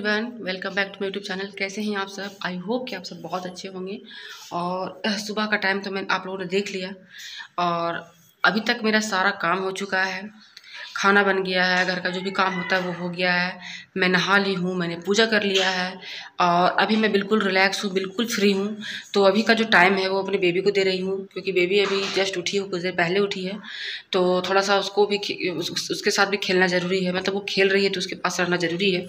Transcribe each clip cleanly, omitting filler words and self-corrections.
Everyone, welcome back to my YouTube channel. कैसे हैं आप सब? आई होप कि आप सब बहुत अच्छे होंगे। और सुबह का टाइम तो मैं आप लोगों ने देख लिया और अभी तक मेरा सारा काम हो चुका है। खाना बन गया है, घर का जो भी काम होता है वो हो गया है। मैं नहा ली हूँ, मैंने पूजा कर लिया है और अभी मैं बिल्कुल रिलैक्स हूँ, बिल्कुल फ्री हूँ। तो अभी का जो टाइम है वो अपने बेबी को दे रही हूँ, क्योंकि बेबी अभी जस्ट उठी है, कुछ देर पहले उठी है। तो थोड़ा सा उसको भी उसके साथ भी खेलना ज़रूरी है, मतलब वो खेल रही है तो उसके पास रहना ज़रूरी है।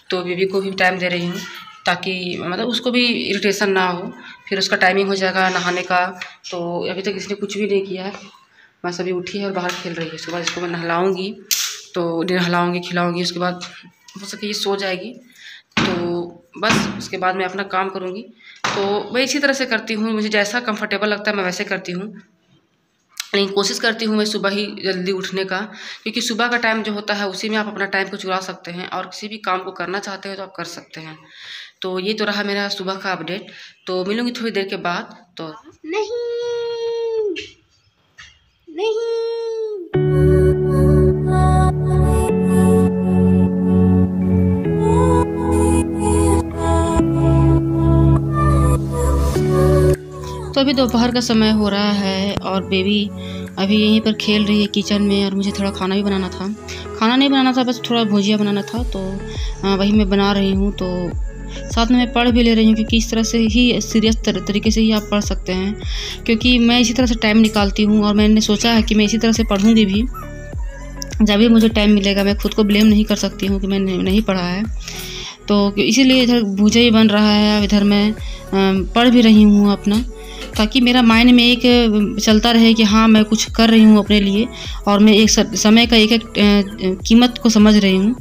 तो बेबी को भी टाइम दे रही हूँ ताकि मतलब उसको भी इरिटेशन ना हो। फिर उसका टाइमिंग हो जाएगा नहाने का। तो अभी तक इसने कुछ भी नहीं किया है, बस अभी उठी है और बाहर खेल रही है। सुबह इसको मैं नहलाऊँगी, तो नहलाऊँगी, खिलाऊँगी, उसके बाद हो सके ये सो जाएगी। तो बस उसके बाद मैं अपना काम करूँगी। तो मैं इसी तरह से करती हूँ, मुझे जैसा कंफर्टेबल लगता है मैं वैसे करती हूँ। लेकिन कोशिश करती हूँ मैं सुबह ही जल्दी उठने का, क्योंकि सुबह का टाइम जो होता है उसी में आप अपना टाइम को चुरा सकते हैं और किसी भी काम को करना चाहते हैं तो आप कर सकते हैं। तो ये तो रहा मेरा सुबह का अपडेट। तो मिलूँगी थोड़ी देर के बाद। तो नहीं नहीं तो अभी दोपहर का समय हो रहा है और बेबी अभी यहीं पर खेल रही है किचन में। और मुझे थोड़ा खाना भी बनाना था, खाना नहीं बनाना था, बस थोड़ा भुजिया बनाना था। तो वही मैं बना रही हूँ। तो साथ में मैं पढ़ भी ले रही हूँ, क्योंकि इस तरह से ही सीरियस तरीके से ही आप पढ़ सकते हैं। क्योंकि मैं इसी तरह से टाइम निकालती हूँ और मैंने सोचा है कि मैं इसी तरह से पढ़ूँगी भी। जब भी मुझे टाइम मिलेगा, मैं खुद को ब्लेम नहीं कर सकती हूँ कि मैंने नहीं पढ़ा है। तो इसीलिए इधर भुजिया ही बन रहा है, अब इधर मैं पढ़ भी रही हूँ अपना, ताकि मेरा माइंड में एक चलता रहे कि हाँ मैं कुछ कर रही हूँ अपने लिए और मैं एक समय का एक कीमत को समझ रही हूँ।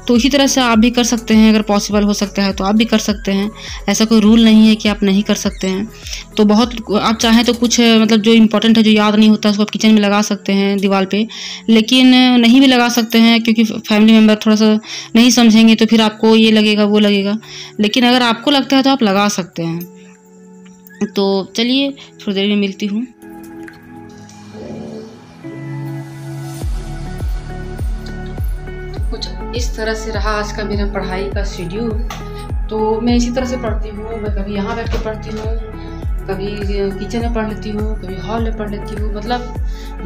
तो इसी तरह से आप भी कर सकते हैं, अगर पॉसिबल हो सकता है तो आप भी कर सकते हैं। ऐसा कोई रूल नहीं है कि आप नहीं कर सकते हैं। तो बहुत आप चाहें तो कुछ मतलब जो इम्पोर्टेंट है, जो याद नहीं होता, उसको आप किचन में लगा सकते हैं दीवार पे, लेकिन नहीं भी लगा सकते हैं, क्योंकि फैमिली मेम्बर थोड़ा सा नहीं समझेंगे तो फिर आपको ये लगेगा वो लगेगा। लेकिन अगर आपको लगता है तो आप लगा सकते हैं। तो चलिए थोड़ी देर में मिलती हूँ। कुछ इस तरह से रहा आज का मेरा पढ़ाई का शेड्यूल। तो मैं इसी तरह से पढ़ती हूँ। मैं कभी यहाँ बैठ के पढ़ती हूँ, कभी किचन में पढ़ लेती हूँ, कभी हॉल में पढ़ लेती हूँ। मतलब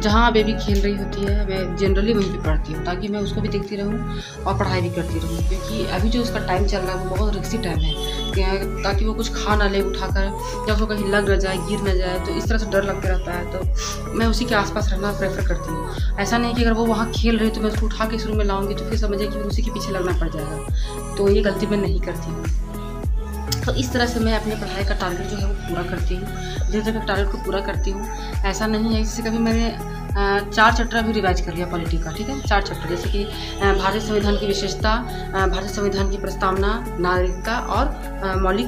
जहाँ बेबी खेल रही होती है मैं जनरली वहीं पे पढ़ती हूँ, ताकि मैं उसको भी देखती रहूँ और पढ़ाई भी करती रहूँ। क्योंकि अभी जो उसका टाइम चल रहा है वो बहुत रिस्की टाइम है, ताकि वो कुछ खा ना ले उठाकर, या उसको कहीं लग न जाए, गिर न जाए। तो इस तरह से डर लगता रहता है। तो मैं उसी के आसपास रहना प्रेफर करती हूँ। ऐसा नहीं कि अगर वो वहाँ खेल रही तो मैं उसको उठा के इस रूम में लाऊंगी तो फिर समझिए कि उसी के पीछे लगना पड़ जाएगा। तो ये गलती मैं नहीं करती हूँ। तो इस तरह से मैं अपने पढ़ाई का टारगेट जो है वो पूरा करती हूँ, धीरे धीरे टारगेट को पूरा करती हूँ। ऐसा नहीं है, जैसे कभी मैंने 4 चैप्टर भी रिवाइज कर लिया पॉलिटी का, ठीक है, 4 चैप्टर, जैसे कि भारतीय संविधान की विशेषता, भारतीय संविधान की प्रस्तावना, नागरिकता और मौलिक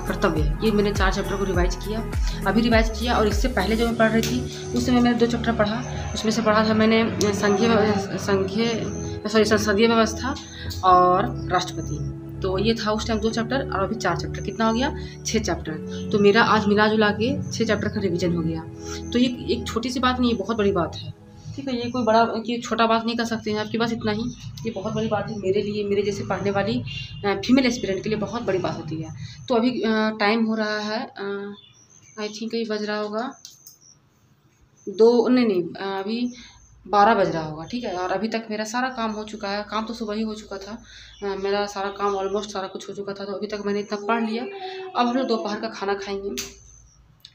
कर्तव्य, ये मैंने 4 चैप्टर को रिवाइज किया, अभी रिवाइज किया। और इससे पहले जो मैं पढ़ रही थी उस समय मैंने 2 चैप्टर पढ़ा। उसमें से पढ़ा था मैंने संसदीय व्यवस्था और राष्ट्रपति। तो ये था उस टाइम 2 चैप्टर, और अभी 4 चैप्टर, कितना हो गया, 6 चैप्टर। तो मेरा आज मिला जुला के 6 चैप्टर का रिवीजन हो गया। तो ये एक छोटी सी बात नहीं है, बहुत बड़ी बात है, ठीक है। ये कोई बड़ा कि छोटा बात नहीं कर सकते हैं आपके पास इतना ही, ये बहुत बड़ी बात है मेरे लिए, मेरे जैसे पढ़ने वाली फीमेल एस्पिरेंट के लिए बहुत बड़ी बात होती है। तो अभी टाइम हो रहा है, आई थिंक ये बज रहा होगा 2 नहीं, अभी 12 बज रहा होगा, ठीक है। और अभी तक मेरा सारा काम हो चुका है। काम तो सुबह ही हो चुका था, मेरा सारा काम ऑलमोस्ट सारा कुछ हो चुका था। तो अभी तक मैंने इतना पढ़ लिया। अब हम लोग दोपहर का खाना खाएंगे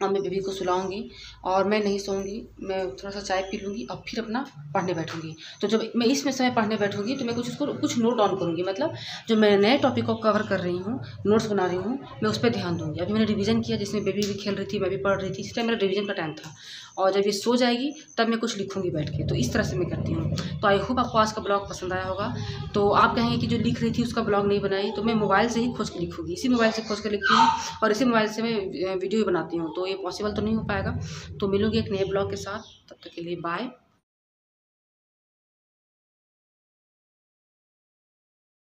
और मैं बेबी को सुलाऊंगी और मैं नहीं सोऊंगी, मैं थोड़ा सा चाय पी लूँगी और फिर अपना पढ़ने बैठूंगी। तो जब मैं इसमें समय पढ़ने बैठूंगी तो मैं कुछ नोट डाउन करूँगी, मतलब जो मैं नए टॉपिक को कवर कर रही हूँ, नोट्स बना रही हूँ, मैं उस पर ध्यान दूँगी। अभी मैंने रिवीजन किया, जिसमें बेबी भी खेल रही थी, मैं भी पढ़ रही थी, इस टाइम मेरा रिवीजन का टाइम था। और जब ये सो जाएगी तब मैं कुछ लिखूँगी बैठ के। तो इस तरह से मैं करती हूँ। तो आई होप आपको आज का ब्लॉग पसंद आया होगा। तो आप कहेंगे कि जो लिख रही थी उसका ब्लॉग नहीं बनाई, तो मैं मोबाइल से ही खोज के लिखूँगी, इसी मोबाइल से खोज कर लिखती हूँ और इसी मोबाइल से मैं वीडियो भी बनाती हूँ। तो ये पॉसिबल तो नहीं हो पाएगा। तो मिलूँगी एक नए ब्लॉग के साथ, तब तक के लिए बाय।